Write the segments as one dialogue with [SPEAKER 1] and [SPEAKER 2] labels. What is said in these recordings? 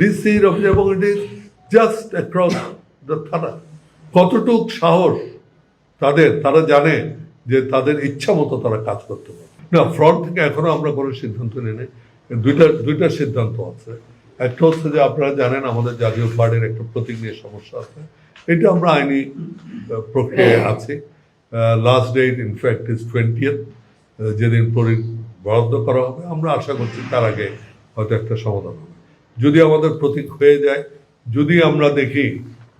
[SPEAKER 1] ডিসির অফিস, এবং it is just across the থানা। কতটুক সাহস তাদের, তারা জানে যে তাদের ইচ্ছা মতো তারা কাজ করতে পারে না। ফ্রন্ট থেকে এখনো আমরা কোনো সিদ্ধান্ত নিই। দুইটা সিদ্ধান্ত আছে। একটা হচ্ছে যে আপনারা জানেন আমাদের জাতীয় পার্টির একটা প্রতীক নিয়ে সমস্যা আছে, এটা আমরা আইনি প্রক্রিয়ায় আছি। Last date in fact is 20th, যেদিন বরাদ্দ করা হবে। আমরা আশা করছি তার আগে হয়তো একটা সমাধান হবে। যদি আমাদের প্রতীক হয়ে যায়, যদি আমরা দেখি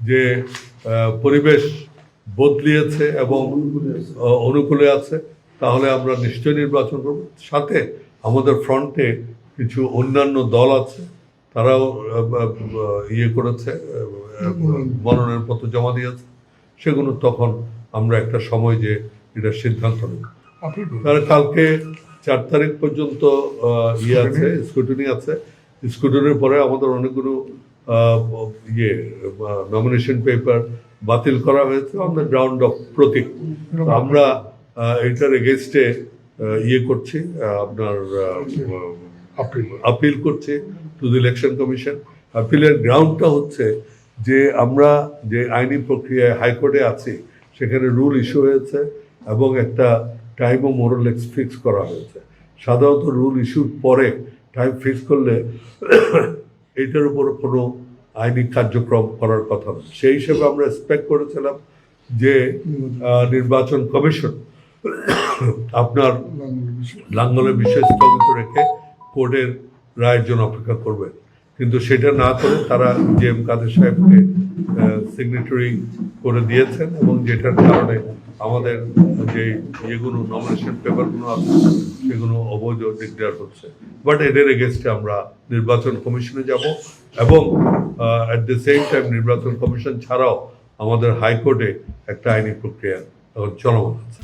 [SPEAKER 1] যে পরিবেশ বদলিয়েছে এবং অনুকূলে আছে, তাহলে আমরা নিশ্চয়ই নির্বাচন করব। সাথে আমাদের ফ্রন্টে কিছু অন্যান্য দল আছে, তারাও ইয়ে করেছে, মনোনয়নপত্র জমা দিয়েছে। সেগুলো তখন আমরা একটা সময় যে এটা সিদ্ধান্ত নেব। কালকে 4 তারিখ পর্যন্ত ইয়ে আছে, স্ক্রুটিনি আছে। স্ক্রুটিনির পরে আমাদের অনেকগুলো নমিনেশন পেপার বাতিল করা হয়েছে অন দ্য গ্রাউন্ড অফ প্রতীক। আমরা এটার এগেনস্টে ইয়ে করছি, আপনার আপিল করছি টু দ্য ইলেকশন কমিশন। আপিলের গ্রাউন্ডটা হচ্ছে যে আমরা যে আইনি প্রক্রিয়ায় হাইকোর্টে আছি, সেখানে রুল ইস্যু হয়েছে এবং একটা টাইমও মোরলেস ফিক্স করা হয়েছে। সাধারণত রুল ইস্যুর পরে টাইম ফিক্স করলে এইটার উপর কোনো আইনি কার্যক্রম করার কথা না। সেই হিসেবে আমরা এক্সপেক্ট করেছিলাম যে নির্বাচন কমিশন আপনার লাঙ্গলের বিষয় স্থগিত রেখে কোর্টের রায়ের জন্য অপেক্ষা করবেন, কিন্তু সেটা না করে তারা JM কাদের সাহেবকে সিগনেটরি করে দিয়েছেন, এবং যেটার কারণে আমাদের যে যেগুলো নমিনেশন পেপারগুলো আছে সেগুলো অবৈধ ডিক্লেয়ার হচ্ছে। বাট এদের এগেনস্টে আমরা নির্বাচন কমিশনে যাব, এবং অ্যাট দ্য সেম টাইম নির্বাচন কমিশন ছাড়াও আমাদের হাইকোর্টে একটা আইনি প্রক্রিয়া চলমান আছে।